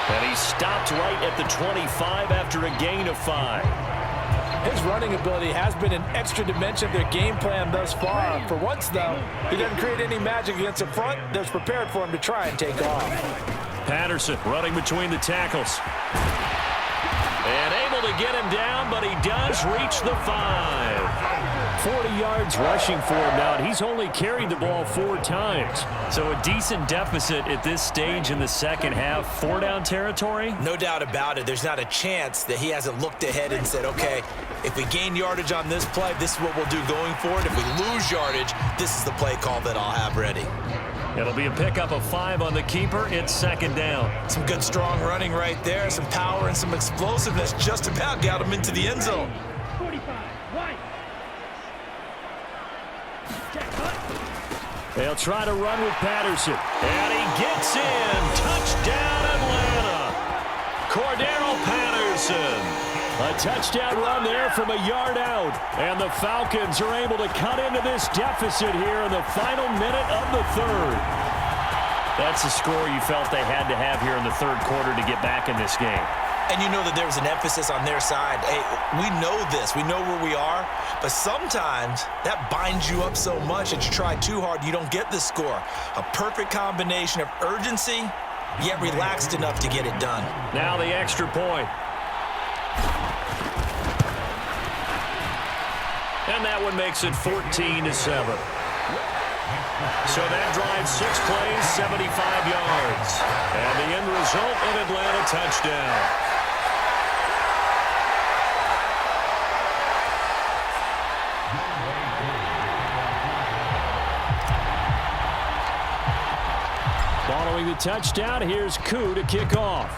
And he's stopped right at the 25 after a gain of 5. His running ability has been an extra dimension of their game plan thus far. For once, though, he doesn't create any magic against the front that's prepared for him to try and take off. Patterson running between the tackles. And able to get him down, but he does reach the 5. 40 yards rushing for him now, and he's only carried the ball 4 times. So a decent deficit at this stage in the second half. 4-down territory? No doubt about it. There's not a chance that he hasn't looked ahead and said, okay, if we gain yardage on this play, this is what we'll do going forward. If we lose yardage, this is the play call that I'll have ready. It'll be a pickup of 5 on the keeper. It's second down. Some good, strong running right there. Some power and some explosiveness just about got him into the end zone. 45, right. They'll try to run with Patterson. And he gets in. Touchdown, Atlanta. Cordero Patterson. A touchdown run there from a yard out. And the Falcons are able to cut into this deficit here in the final minute of the third. That's the score you felt they had to have here in the third quarter to get back in this game. And you know that there was an emphasis on their side. Hey, we know this. We know where we are. But sometimes that binds you up so much that you try too hard, you don't get the score. A perfect combination of urgency, yet relaxed enough to get it done. Now the extra point. And that one makes it 14-7. So that drives 6 plays, 75 yards. And the end result, an Atlanta touchdown. Following the touchdown, here's Koo to kick off.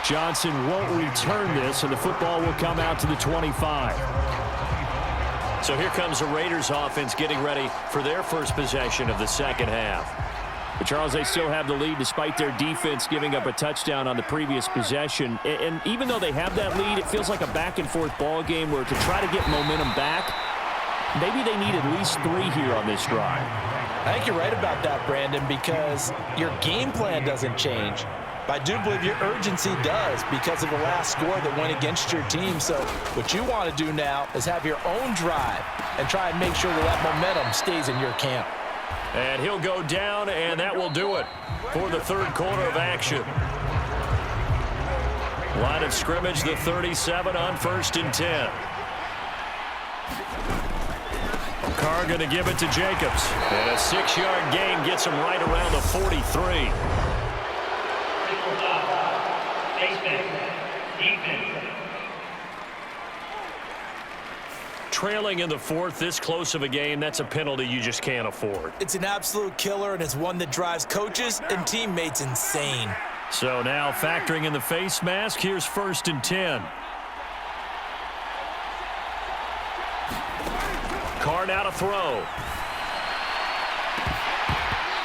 Johnson won't return this, and the football will come out to the 25. So here comes the Raiders offense getting ready for their first possession of the second half. But Charles, they still have the lead despite their defense giving up a touchdown on the previous possession. And even though they have that lead, it feels like a back-and-forth ball game where to try to get momentum back, maybe they need at least 3 here on this drive. I think you're right about that, Brandon, because your game plan doesn't change. But I do believe your urgency does because of the last score that went against your team. So what you want to do now is have your own drive and try and make sure that that momentum stays in your camp. And he'll go down, and that will do it for the third quarter of action. Line of scrimmage, the 37 on 1st and 10. Carr going to give it to Jacobs. And a 6-yard gain gets him right around the 43. Trailing in the fourth, this close of a game, that's a penalty you just can't afford. It's an absolute killer, and it's one that drives coaches and teammates insane. So now factoring in the face mask, here's 1st and 10. Carr now to throw.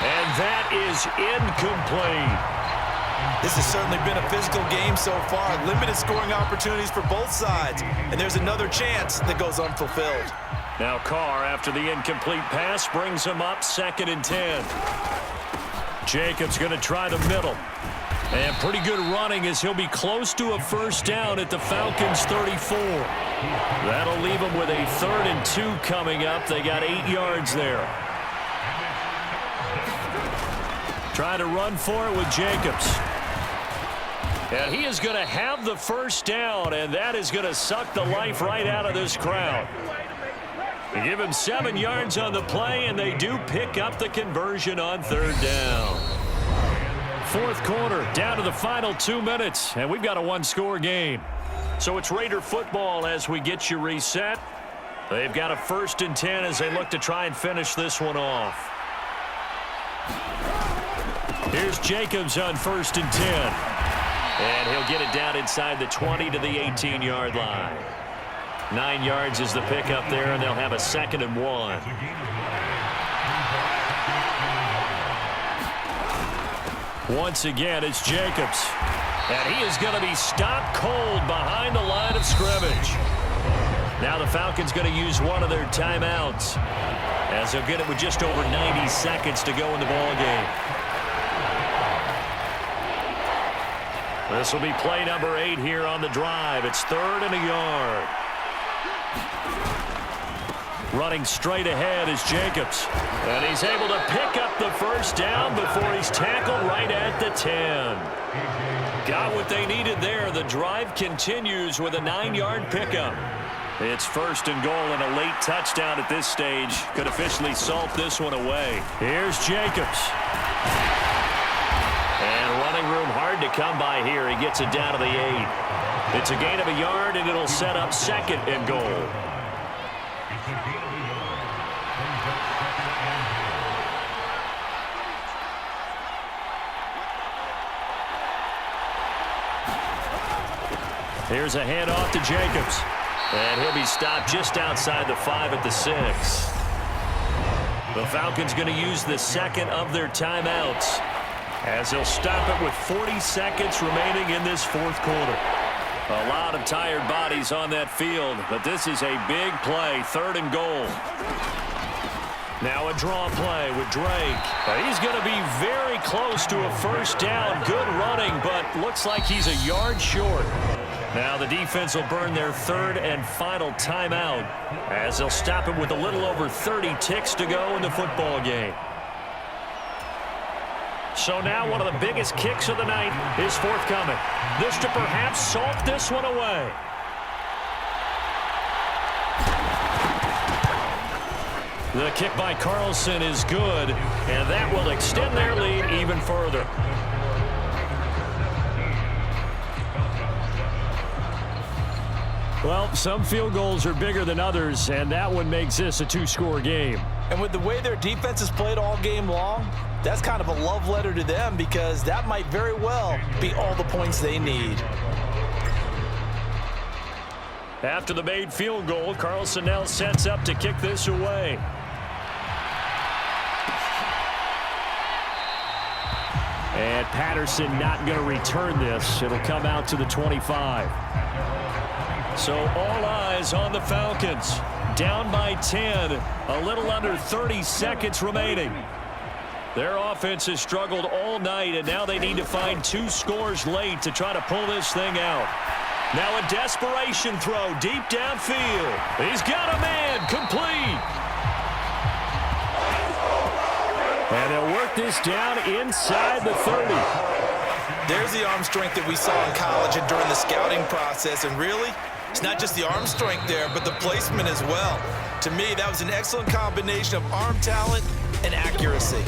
And that is incomplete. This has certainly been a physical game so far. Limited scoring opportunities for both sides. And there's another chance that goes unfulfilled. Now Carr, after the incomplete pass, brings him up 2nd and 10. Jacobs going to try the middle. And pretty good running as he'll be close to a first down at the Falcons' 34. That'll leave them with a 3rd and 2 coming up. They got 8 yards there. Trying to run for it with Jacobs. And he is going to have the first down, and that is going to suck the life right out of this crowd. They give him 7 yards on the play, and they do pick up the conversion on 3rd down. Fourth quarter, down to the final 2 minutes, and we've got a 1-score game. So it's Raider football as we get you reset. They've got a 1st and 10 as they look to try and finish this one off. Here's Jacobs on 1st and 10. And he'll get it down inside the 20 to the 18-yard line. 9 yards is the pickup there, and they'll have a 2nd and 1. Once again, it's Jacobs. And he is going to be stopped cold behind the line of scrimmage. Now the Falcons going to use one of their timeouts. as they'll get it with just over 90 seconds to go in the ball game. This will be play number 8 here on the drive. It's 3rd and a yard. Running straight ahead is Jacobs. And he's able to pick up the first down before he's tackled right at the 10. Got what they needed there. The drive continues with a 9-yard pickup. It's 1st and goal, and a late touchdown at this stage could officially salt this one away. Here's Jacobs. And running room hard to come by here. He gets it down to the 8. It's a gain of a yard, and it'll set up 2nd and goal. Here's a handoff to Jacobs. And he'll be stopped just outside the 5 at the 6. The Falcons going to use the 2nd of their timeouts, as they'll stop it with 40 seconds remaining in this 4th quarter. A lot of tired bodies on that field, but this is a big play, 3rd and goal. Now a draw play with Drake. He's going to be very close to a first down. Good running, but looks like he's a yard short. Now the defense will burn their 3rd and final timeout, as they'll stop it with a little over 30 ticks to go in the football game. So now one of the biggest kicks of the night is forthcoming. This to perhaps salt this one away. The kick by Carlson is good, and that will extend their lead even further. Well, some field goals are bigger than others, and that one makes this a 2-score game. And with the way their defense has played all game long, that's kind of a love letter to them, because that might very well be all the points they need. After the made field goal, Carlson now sets up to kick this away. And Patterson not going to return this. It'll come out to the 25. So all eyes on the Falcons. Down by 10. A little under 30 seconds remaining. Their offense has struggled all night, and now they need to find 2 scores late to try to pull this thing out. Now a desperation throw deep downfield. He's got a man complete. And they'll work this down inside the 30. There's the arm strength that we saw in college and during the scouting process. And really, it's not just the arm strength there, but the placement as well. To me, that was an excellent combination of arm talent and accuracy.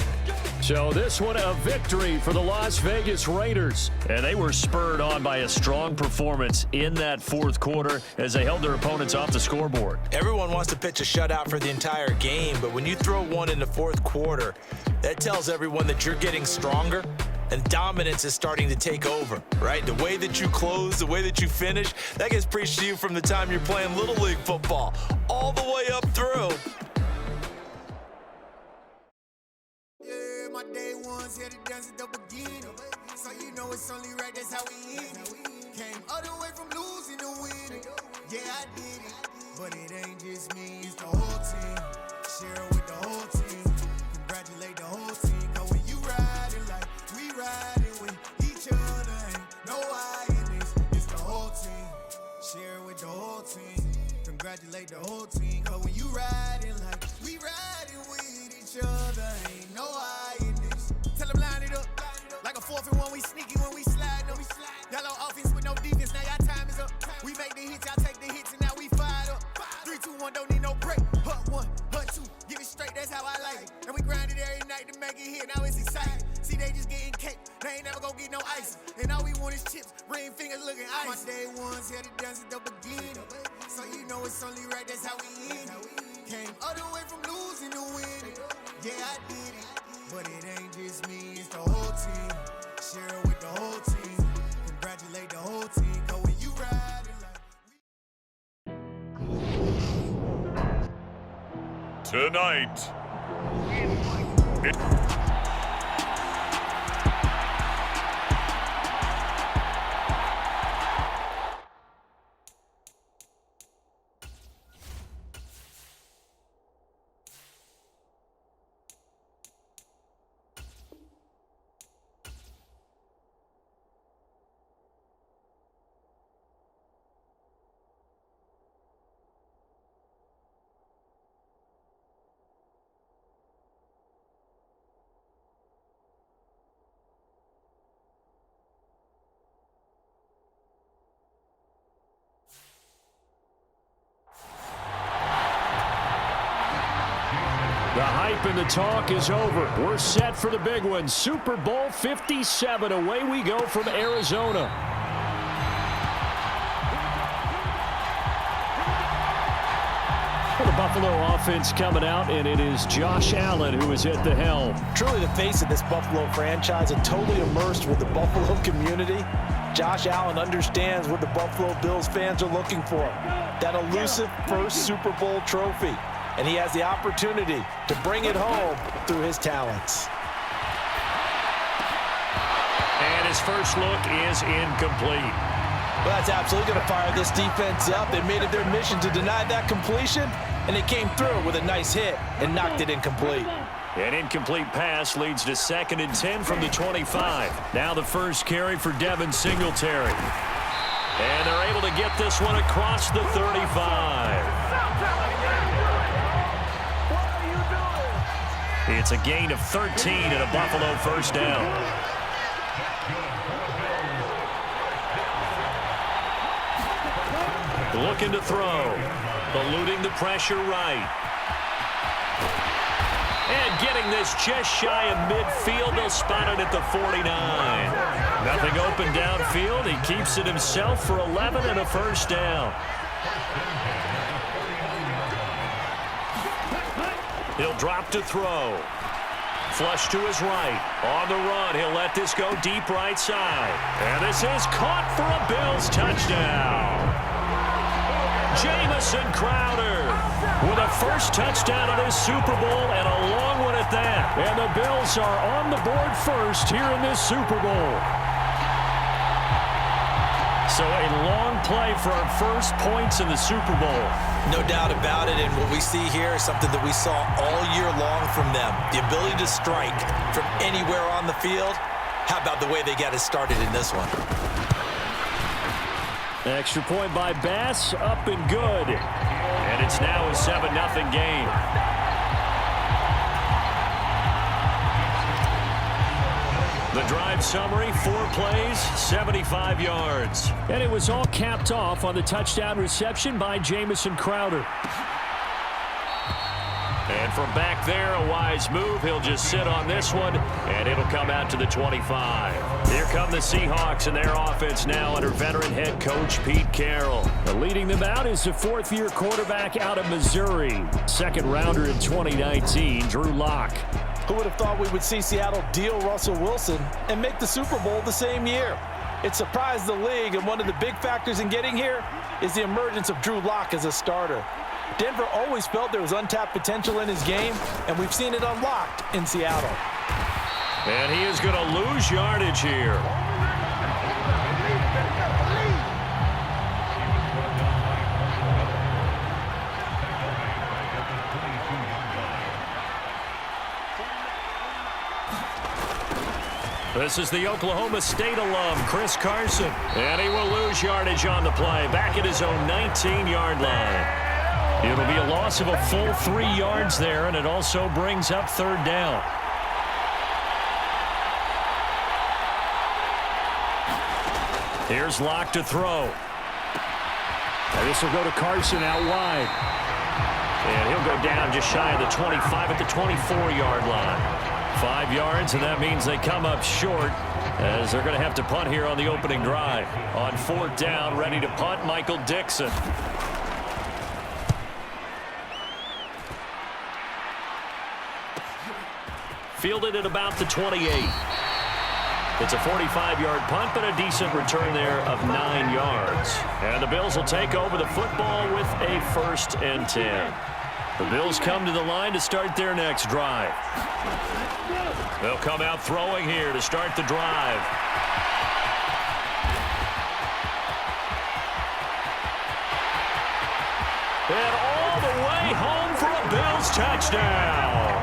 So this one a victory for the Las Vegas Raiders. And they were spurred on by a strong performance in that 4th quarter as they held their opponents off the scoreboard. Everyone wants to pitch a shutout for the entire game, but when you throw one in the 4th quarter, that tells everyone that you're getting stronger and dominance is starting to take over, right? The way that you close, the way that you finish, that gets preached to you from the time you're playing Little League football all the way up through. Yeah, my day ones here to dance at the beginning. So you know it's only right, that's how we end it. Came all the way from losing to winning. Yeah, I did it. But it ain't just me, it's the whole team. Share it with the whole team. Congratulate the whole team. Cause when you riding like we riding with each other, ain't no I in this. It's the whole team. Share it with the whole team. Congratulate the whole team. Cause when you riding like we riding with each other, ain't no I in this. Tell them line it up. Like a 4th and 1, we sneaky when we slide them. Yellow offense with no defense, now y'all time is up. We make the hits, y'all take the hits, and now we fired up. 3, 2, 1, don't need no break. Hut 1, hut 2, give it straight, that's how I like it. And we grind it every night to make it hit, now it's exciting. See, they just getting cake, they ain't never gonna get no ice. And all we want is chips, ring fingers looking ice. My day ones here to dance at the beginning. So you know it's only right, that's how we end it. Came all the way from losing to winning. Yeah, I did it. But it ain't just me, it's the whole team. Share it with the whole team. Congratulate the whole team. Cause when you riding like Tonight. The hype and the talk is over. We're set for the big one. Super Bowl 57. Away we go from Arizona. The Buffalo offense coming out, and it is Josh Allen who is at the helm. Truly the face of this Buffalo franchise and totally immersed with the Buffalo community. Josh Allen understands what the Buffalo Bills fans are looking for. That elusive first Super Bowl trophy. And he has the opportunity to bring it home through his talents. And his first look is incomplete. Well, that's absolutely going to fire this defense up. They made it their mission to deny that completion, and they came through with a nice hit and knocked it incomplete. An incomplete pass leads to 2nd and 10 from the 25. Now the first carry for Devin Singletary. And they're able to get this one across the 35. It's a gain of 13 and a Buffalo first down. Looking to throw. Eluding the pressure right. And getting this just shy of midfield. They'll spot it at the 49. Nothing open downfield. He keeps it himself for 11 and a first down. He'll drop to throw. Flush to his right. On the run, he'll let this go deep right side. And this is caught for a Bills touchdown. Jamison Crowder with a first touchdown of this Super Bowl, and a long one at that. And the Bills are on the board first here in this Super Bowl. So a long play for our first points in the Super Bowl. No doubt about it, and what we see here is something that we saw all year long from them. The ability to strike from anywhere on the field. How about the way they got it started in this one? Extra point by Bass, up and good. And it's now a 7-0 game. The drive summary, 4 plays, 75 yards. And it was all capped off on the touchdown reception by Jamison Crowder. And from back there, a wise move. He'll just sit on this one, and it'll come out to the 25. Here come the Seahawks and their offense now under veteran head coach Pete Carroll. Leading them out is the 4th-year quarterback out of Missouri. Second rounder in 2019, Drew Lock. Who would have thought we would see Seattle deal Russell Wilson and make the Super Bowl the same year? It surprised the league, and one of the big factors in getting here is the emergence of Drew Lock as a starter. Denver always felt there was untapped potential in his game, and we've seen it unlocked in Seattle. And he is going to lose yardage here. This is the Oklahoma State alum, Chris Carson. And he will lose yardage on the play, back at his own 19-yard line. It'll be a loss of a full 3 yards there, and it also brings up 3rd down. Here's Lock to throw. And this will go to Carson out wide. And he'll go down just shy of the 25 at the 24-yard line. 5 yards, and that means they come up short as they're going to have to punt here on the opening drive. On 4th down, ready to punt, Michael Dixon. Fielded at about the 28. It's a 45-yard punt, but a decent return there of 9 yards. And the Bills will take over the football with a 1st and 10. The Bills come to the line to start their next drive. They'll come out throwing here to start the drive. And all the way home for a Bills touchdown.